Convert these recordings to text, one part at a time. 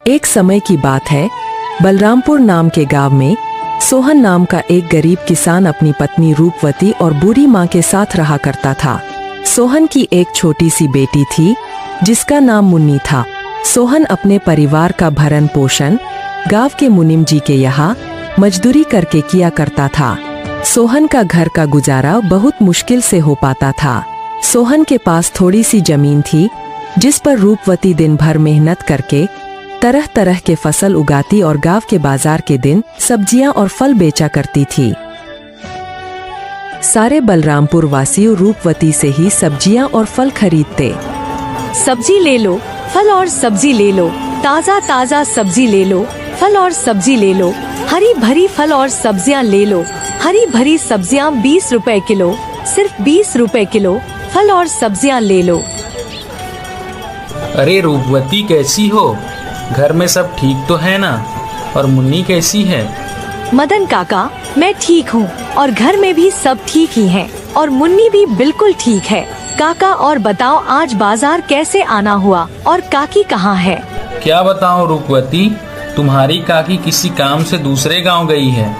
एक समय की बात है, बलरामपुर नाम के गांव में सोहन नाम का एक गरीब किसान अपनी पत्नी रूपवती और बूढ़ी माँ के साथ रहा करता था। सोहन की एक छोटी सी बेटी थी जिसका नाम मुन्नी था। सोहन अपने परिवार का भरण पोषण गांव के मुनीम जी के यहाँ मजदूरी करके किया करता था। सोहन का घर का गुजारा बहुत मुश्किल से हो पाता था। सोहन के पास थोड़ी सी जमीन थी जिस पर रूपवती दिन भर मेहनत करके तरह तरह के फसल उगाती और गांव के बाजार के दिन सब्जियां और फल बेचा करती थी। सारे बलरामपुर वासी रूपवती से ही सब्जियां और फल खरीदते। सब्जी ले लो, फल और सब्जी ले लो, ताज़ा ताज़ा सब्जी ले लो, फल और सब्जी ले लो, हरी भरी फल और सब्जियां ले लो, हरी भरी सब्जियां 20 रुपए किलो, सिर्फ 20 रुपए किलो, फल और सब्जियां ले लो। अरे रूपवती कैसी हो? घर में सब ठीक तो है ना? और मुन्नी कैसी है? मदन काका, मैं ठीक हूँ और घर में भी सब ठीक ही हैं और मुन्नी भी बिल्कुल ठीक है। काका और बताओ, आज बाजार कैसे आना हुआ और काकी कहाँ है? क्या बताऊँ रूपवती, तुम्हारी काकी किसी काम से दूसरे गांव गई है।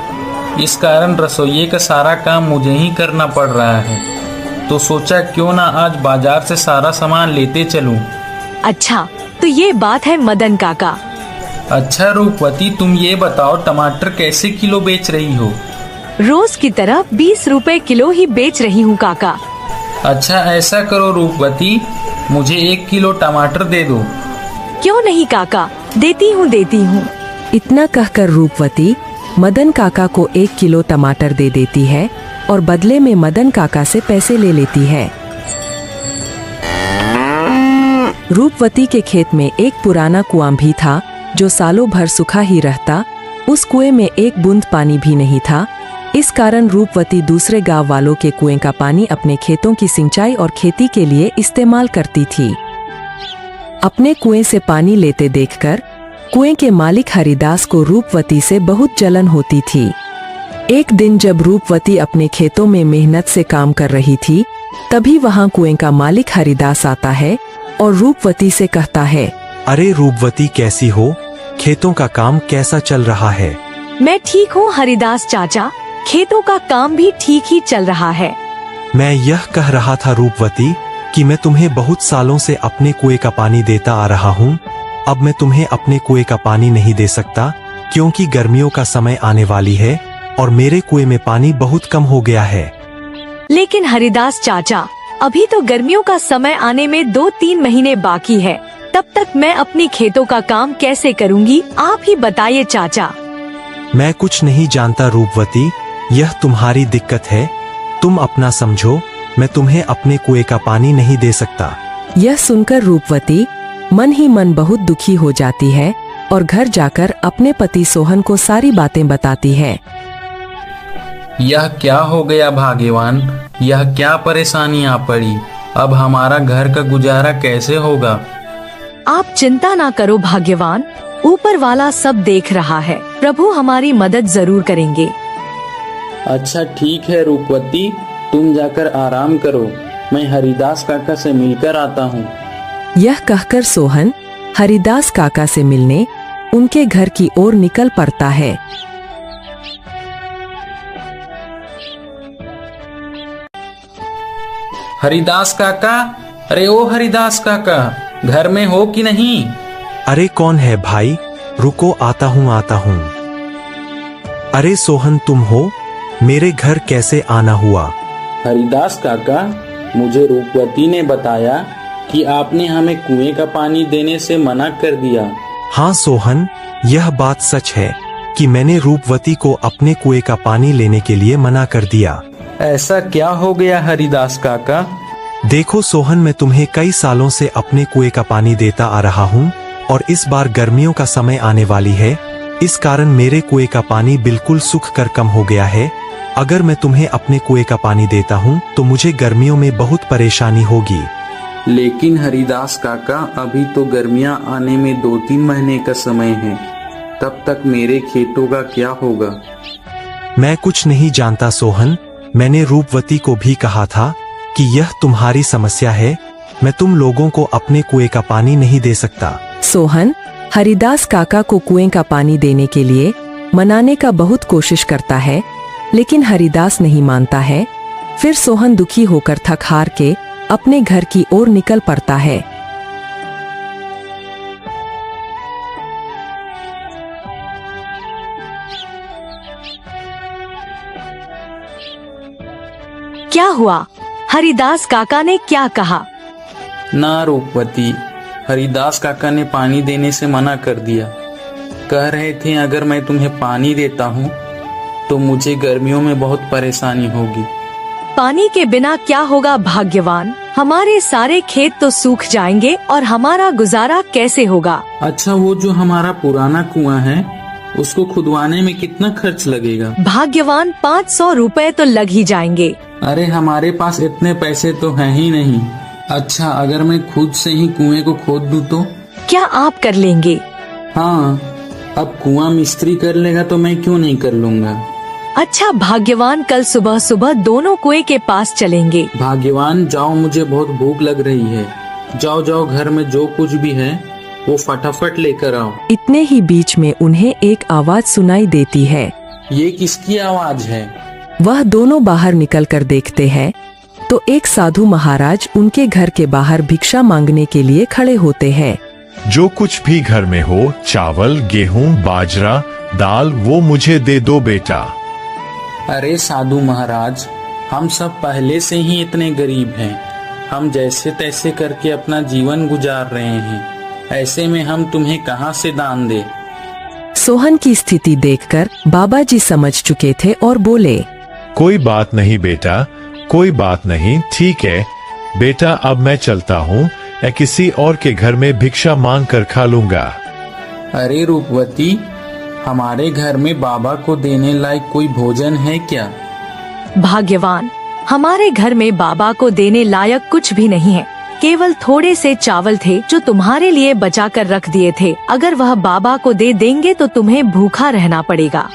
इस कारण रसोइये का सारा काम मुझे ही करना पड़ रहा है, तो सोचा क्यों ना आज बाजार से सारा सामान लेते चलूं। अच्छा, तो ये बात है मदन काका। अच्छा रूपवती, तुम ये बताओ टमाटर कैसे किलो बेच रही हो? रोज की तरह 20 रुपए किलो ही बेच रही हूँ काका। अच्छा ऐसा करो रूपवती, मुझे 1 किलो टमाटर दे दो। क्यों नहीं काका, देती हूँ। इतना कहकर रूपवती मदन काका को 1 किलो टमाटर दे देती है और बदले में मदन काका से पैसे ले लेती है। रूपवती के खेत में एक पुराना कुआं भी था जो सालों भर सूखा ही रहता। उस कुएं में एक बूंद पानी भी नहीं था। इस कारण रूपवती दूसरे गांव वालों के कुएं का पानी अपने खेतों की सिंचाई और खेती के लिए इस्तेमाल करती थी। अपने कुएं से पानी लेते देखकर कुएं के मालिक हरिदास को रूपवती से बहुत जलन होती थी। एक दिन जब रूपवती अपने खेतों में मेहनत से काम कर रही थी, तभी वहां कुएं का मालिक हरिदास आता है और रूपवती से कहता है, अरे रूपवती कैसी हो? खेतों का काम कैसा चल रहा है? मैं ठीक हूँ हरिदास चाचा, खेतों का काम भी ठीक ही चल रहा है। मैं यह कह रहा था रूपवती कि मैं तुम्हें बहुत सालों से अपने कुएं का पानी देता आ रहा हूँ। अब मैं तुम्हें अपने कुएं का पानी नहीं दे सकता क्योंकि गर्मियों का समय आने वाली है और मेरे कुएं में पानी बहुत कम हो गया है। लेकिन हरिदास चाचा, अभी तो गर्मियों का समय आने में 2-3 महीने बाकी है, तब तक मैं अपनी खेतों का काम कैसे करूंगी? आप ही बताइए चाचा। मैं कुछ नहीं जानता रूपवती, यह तुम्हारी दिक्कत है, तुम अपना समझो। मैं तुम्हें अपने कुएं का पानी नहीं दे सकता। यह सुनकर रूपवती मन ही मन बहुत दुखी हो जाती है और घर जाकर अपने पति सोहन को सारी बातें बताती है। यह क्या हो गया भाग्यवान, यह क्या परेशानी आ पड़ी? अब हमारा घर का गुजारा कैसे होगा? आप चिंता ना करो भाग्यवान, ऊपर वाला सब देख रहा है, प्रभु हमारी मदद जरूर करेंगे। अच्छा ठीक है रूपवती, तुम जाकर आराम करो, मैं हरिदास काका से मिलकर आता हूँ। यह कहकर सोहन हरिदास काका से मिलने उनके घर की ओर निकल पड़ता है। हरिदास काका, अरे ओ हरिदास काका, घर में हो कि नहीं? अरे कौन है भाई, रुको आता हूँ। अरे सोहन तुम हो? मेरे घर कैसे आना हुआ? हरिदास काका, मुझे रूपवती ने बताया कि आपने हमें कुएं का पानी देने से मना कर दिया। हाँ सोहन, यह बात सच है कि मैंने रूपवती को अपने कुएं का पानी लेने के लिए मना कर दिया। ऐसा क्या हो गया हरिदास काका? देखो सोहन, मैं तुम्हें कई सालों से अपने कुएं का पानी देता आ रहा हूँ और इस बार गर्मियों का समय आने वाली है, इस कारण मेरे कुएं का पानी बिल्कुल सूख कर कम हो गया है। अगर मैं तुम्हें अपने कुएं का पानी देता हूँ तो मुझे गर्मियों में बहुत परेशानी होगी। लेकिन हरिदास काका, अभी तो गर्मियाँ आने में 2-3 महीने का समय है, तब तक मेरे खेतों का क्या होगा? मैं कुछ नहीं जानता सोहन, मैंने रूपवती को भी कहा था कि यह तुम्हारी समस्या है, मैं तुम लोगों को अपने कुएं का पानी नहीं दे सकता। सोहन हरिदास काका को कुएं का पानी देने के लिए मनाने का बहुत कोशिश करता है, लेकिन हरिदास नहीं मानता है। फिर सोहन दुखी होकर थक हार के अपने घर की ओर निकल पड़ता है। क्या हुआ? हरिदास काका ने क्या कहा? ना रूपवती, हरिदास काका ने पानी देने से मना कर दिया। कह रहे थे अगर मैं तुम्हें पानी देता हूँ तो मुझे गर्मियों में बहुत परेशानी होगी। पानी के बिना क्या होगा भाग्यवान? हमारे सारे खेत तो सूख जाएंगे और हमारा गुजारा कैसे होगा? अच्छा, वो जो हमारा पुराना कुआं है उसको खुदवाने में कितना खर्च लगेगा? भाग्यवान 500 रुपए तो लग ही जाएंगे। अरे हमारे पास इतने पैसे तो हैं ही नहीं। अच्छा, अगर मैं खुद से ही कुएं को खोद दूं तो? क्या आप कर लेंगे? हाँ, अब कुआं मिस्त्री कर लेगा तो मैं क्यों नहीं कर लूँगा। अच्छा भाग्यवान, कल सुबह सुबह दोनों कुएं के पास चलेंगे। भाग्यवान जाओ, मुझे बहुत भूख लग रही है। जाओ जाओ, घर में जो कुछ भी है वो फटाफट लेकर आओ। इतने ही बीच में उन्हें एक आवाज सुनाई देती है। ये किसकी आवाज है? वह दोनों बाहर निकलकर देखते हैं तो एक साधु महाराज उनके घर के बाहर भिक्षा मांगने के लिए खड़े होते हैं। जो कुछ भी घर में हो, चावल, गेहूं, बाजरा, दाल, वो मुझे दे दो बेटा। अरे साधु महाराज, हम सब पहले से ही इतने गरीब हैं। हम जैसे तैसे करके अपना जीवन गुजार रहे हैं। ऐसे में हम तुम्हें कहाँ से दान दे? सोहन की स्थिति देखकर बाबा जी समझ चुके थे और बोले, कोई बात नहीं बेटा, कोई बात नहीं, ठीक है बेटा, अब मैं चलता हूँ। मैं किसी और के घर में भिक्षा मांग कर खा लूंगा। अरे रूपवती, हमारे घर में बाबा को देने लायक कोई भोजन है क्या? भाग्यवान, हमारे घर में बाबा को देने लायक कुछ भी नहीं है। केवल थोड़े से चावल थे जो तुम्हारे लिए बचा कर रख दिए थे। अगर वह बाबा को दे देंगे तो तुम्हें भूखा रहना पड़ेगा।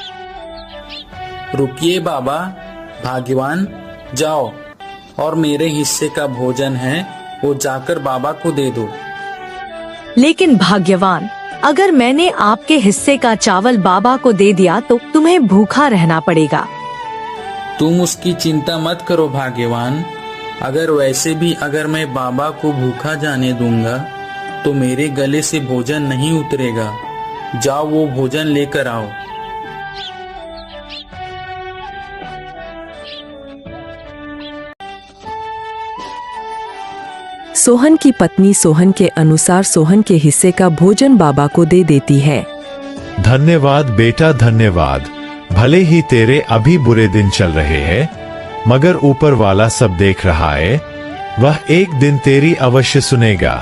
रुकिए बाबा, भाग्यवान जाओ और मेरे हिस्से का भोजन है वो जाकर बाबा को दे दो। लेकिन भाग्यवान, अगर मैंने आपके हिस्से का चावल बाबा को दे दिया तो तुम्हें भूखा रहना पड़ेगा। तुम उसकी चिंता मत करो भाग्यवान। अगर वैसे भी अगर मैं बाबा को भूखा जाने दूंगा तो मेरे गले से भोजन नहीं उतरेगा। जाओ वो भोजन लेकर आओ। सोहन की पत्नी सोहन के अनुसार सोहन के हिस्से का भोजन बाबा को दे देती है। धन्यवाद बेटा, धन्यवाद। भले ही तेरे अभी बुरे दिन चल रहे हैं, मगर ऊपर वाला सब देख रहा है। वह एक दिन तेरी अवश्य सुनेगा।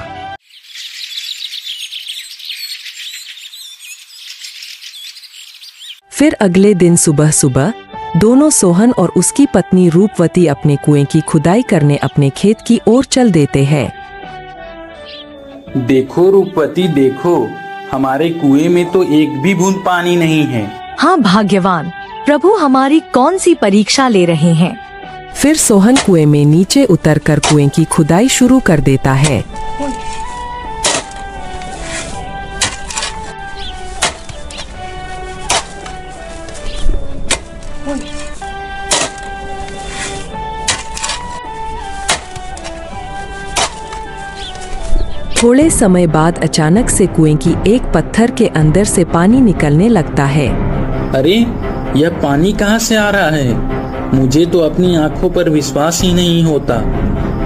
फिर अगले दिन सुबह सुबह दोनों सोहन और उसकी पत्नी रूपवती अपने कुएं की खुदाई करने अपने खेत की ओर चल देते हैं। देखो रूपवती, देखो हमारे कुएं में तो एक भी बूंद पानी नहीं है। हाँ भाग्यवान, प्रभु हमारी कौन सी परीक्षा ले रहे हैं? फिर सोहन कुएं में नीचे उतरकर कुएं की खुदाई शुरू कर देता है। थोड़े समय बाद अचानक से कुएं की एक पत्थर के अंदर से पानी निकलने लगता है। अरे यह पानी कहाँ से आ रहा है? मुझे तो अपनी आंखों पर विश्वास ही नहीं होता।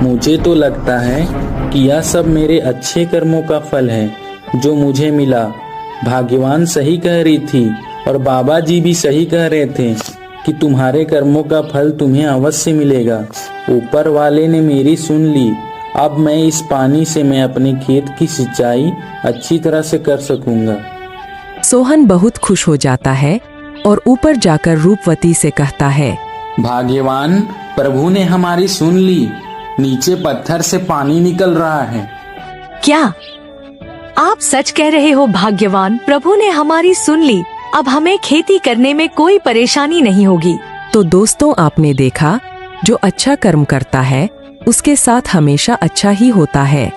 मुझे तो लगता है कि यह सब मेरे अच्छे कर्मों का फल है जो मुझे मिला। भाग्यवान सही कह रही थी और बाबा जी भी सही कह रहे थे कि तुम्हारे कर्मों का फल तुम्हें अवश्य मिलेगा। ऊपर वाले ने मेरी सुन ली। अब मैं इस पानी से मैं अपने खेत की सिंचाई अच्छी तरह से कर सकूंगा। सोहन बहुत खुश हो जाता है और ऊपर जाकर रूपवती से कहता है, भाग्यवान, प्रभु ने हमारी सुन ली। नीचे पत्थर से पानी निकल रहा है। क्या आप सच कह रहे हो भाग्यवान? प्रभु ने हमारी सुन ली। अब हमें खेती करने में कोई परेशानी नहीं होगी। तो दोस्तों, आपने देखा जो अच्छा कर्म करता है उसके साथ हमेशा अच्छा ही होता है।